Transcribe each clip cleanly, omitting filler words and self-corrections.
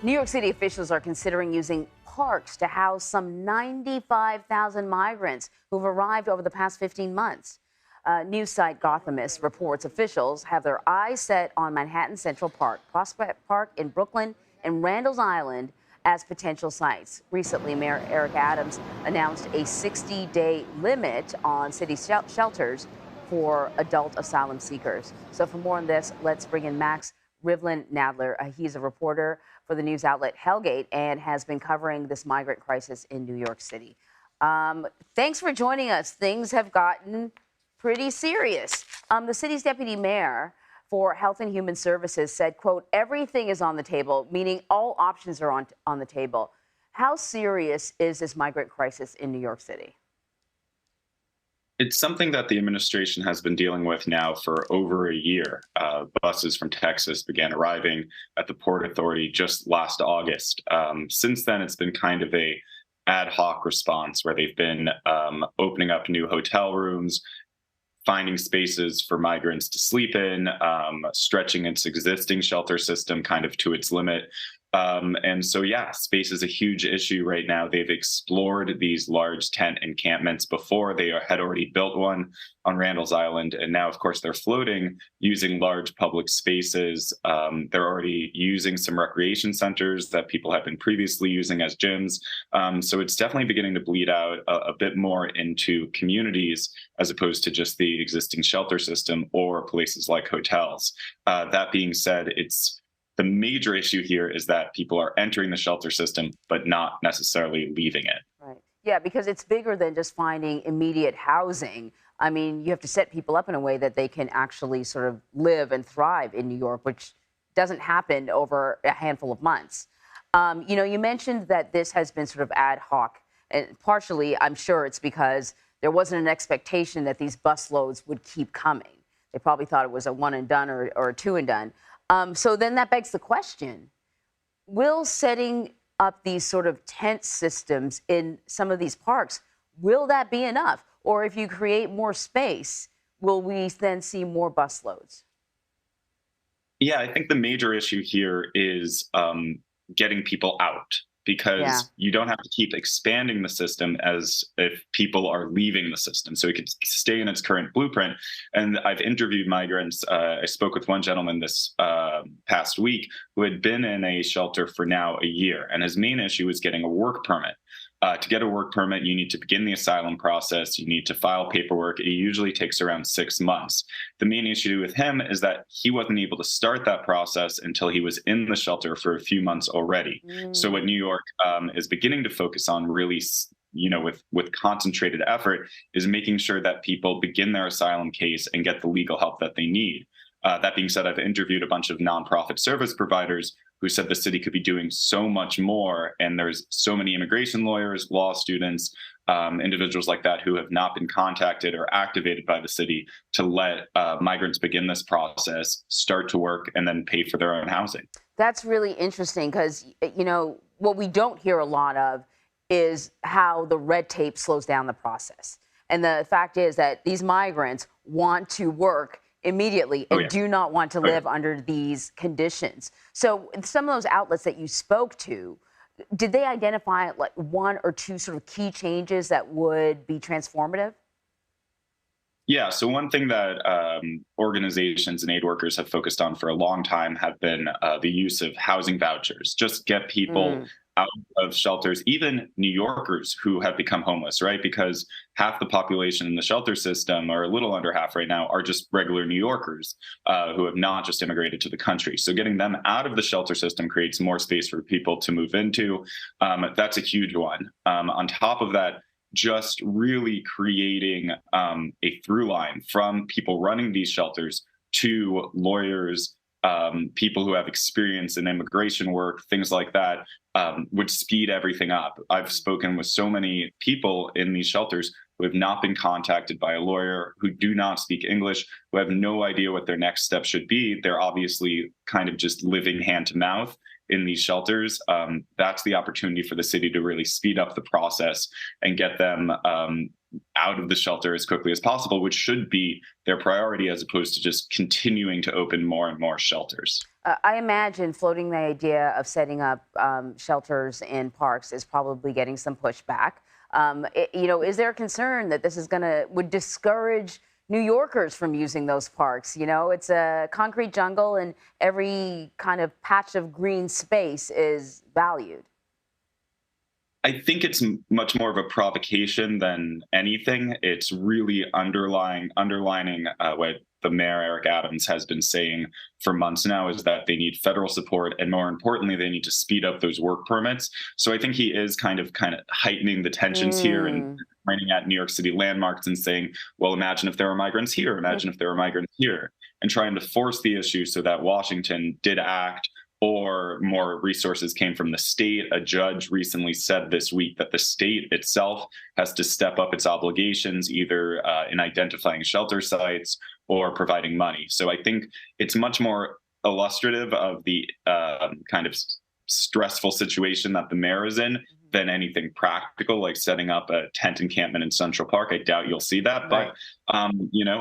New York City officials are considering using parks to house some 95,000 migrants who've arrived over the past 15 months. News site Gothamist reports officials have their eyes set on Manhattan Central Park, Prospect Park in Brooklyn, and Randall's Island as potential sites. Recently, Mayor Eric Adams announced a 60-day limit on city shelters for adult asylum seekers. So for more on this, let's bring in Max Rivlin-Nadler. He's a reporter for the news outlet Hellgate and has been covering this migrant crisis in New York City. Thanks for joining us. Things have gotten pretty serious. The city's deputy mayor for Health and Human Services said, quote, everything is on the table, meaning all options are on the table. How serious is this migrant crisis in New York City? It's something that the administration has been dealing with now for over a year. Buses from Texas began arriving at the Port Authority just last August. Since then, it's been kind of a ad hoc response where they've been opening up new hotel rooms, finding spaces for migrants to sleep in, stretching its existing shelter system kind of to its limit. And so, yeah, space is a huge issue right now. They've explored these large tent encampments before. They had already built one on Randall's Island. And now, of course, they're floating using large public spaces. They're already using some recreation centers that people have been previously using as gyms. So it's definitely beginning to bleed out a bit more into communities as opposed to just the existing shelter system or places like hotels. That being said, the major issue here is that people are entering the shelter system, but not necessarily leaving it. Right. Yeah, because it's bigger than just finding immediate housing. I mean, you have to set people up in a way that they can actually sort of live and thrive in New York, which doesn't happen over a handful of months. You mentioned that this has been sort of ad hoc, and partially, I'm sure it's because there wasn't an expectation that these busloads would keep coming. They probably thought it was a one and done or a two and done. So then that begs the question, will setting up these sort of tent systems in some of these parks, will that be enough? Or if you create more space, will we then see more busloads? Yeah, I think the major issue here is getting people out, because you don't have to keep expanding the system as if people are leaving the system. So it could stay in its current blueprint. And I've interviewed migrants. I spoke with one gentleman this past week who had been in a shelter for now a year. And his main issue is getting a work permit. To get a work permit, you need to begin the asylum process. You need to file paperwork. It usually takes around 6 months. The main issue with him is that he wasn't able to start that process until he was in the shelter for a few months already. So what New York is beginning to focus on really, with concentrated effort, is making sure that people begin their asylum case and get the legal help that they need. That being said, I've interviewed a bunch of nonprofit service providers who said the city could be doing so much more. And there's so many immigration lawyers, law students, individuals like that who have not been contacted or activated by the city to let migrants begin this process, start to work, and then pay for their own housing. That's really interesting because, what we don't hear a lot of is how the red tape slows down the process. And the fact is that these migrants want to work immediately and do not want to live under these conditions. So some of those outlets that you spoke to, did they identify like one or two sort of key changes that would be transformative? Yeah, so one thing that organizations and aid workers have focused on for a long time have been the use of housing vouchers. Just get people out of shelters, even New Yorkers who have become homeless, right? Because half the population in the shelter system, or a little under half right now, are just regular New Yorkers who have not just immigrated to the country. So getting them out of the shelter system creates more space for people to move into. That's a huge one. On top of that, just really creating a through line from people running these shelters to lawyers, people who have experience in immigration work, things like that, would speed everything up. I've spoken with so many people in these shelters who have not been contacted by a lawyer, who do not speak English, who have no idea what their next step should be. They're obviously kind of just living hand to mouth in these shelters. That's the opportunity for the city to really speed up the process and get them out of the shelter as quickly as possible, which should be their priority as opposed to just continuing to open more and more shelters. I imagine floating the idea of setting up shelters in parks is probably getting some pushback. Is there a concern that this would discourage New Yorkers from using those parks? It's a concrete jungle, and every kind of patch of green space is valued. I think it's much more of a provocation than anything. It's really underlining what the mayor, Eric Adams, has been saying for months now, is that they need federal support, and more importantly, they need to speed up those work permits. So I think he is kind of heightening the tensions here and pointing at New York City landmarks and saying, well, imagine if there were migrants here, imagine if there were migrants here, and trying to force the issue so that Washington did act, or more resources came from the state. A judge recently said this week that the state itself has to step up its obligations, either in identifying shelter sites or providing money. So I think it's much more illustrative of the kind of stressful situation that the mayor is in than anything practical, like setting up a tent encampment in Central Park. I doubt you'll see that, Right. but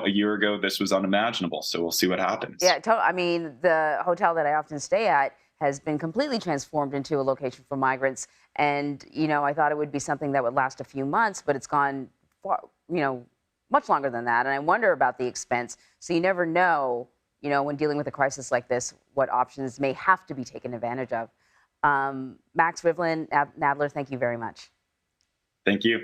a year ago this was unimaginable. So we'll see what happens. Yeah, I mean, the hotel that I often stay at has been completely transformed into a location for migrants, and I thought it would be something that would last a few months, but it's gone far, much longer than that. And I wonder about the expense. So you never know, when dealing with a crisis like this, what options may have to be taken advantage of. Max Rivlin-Nadler, thank you very much. Thank you.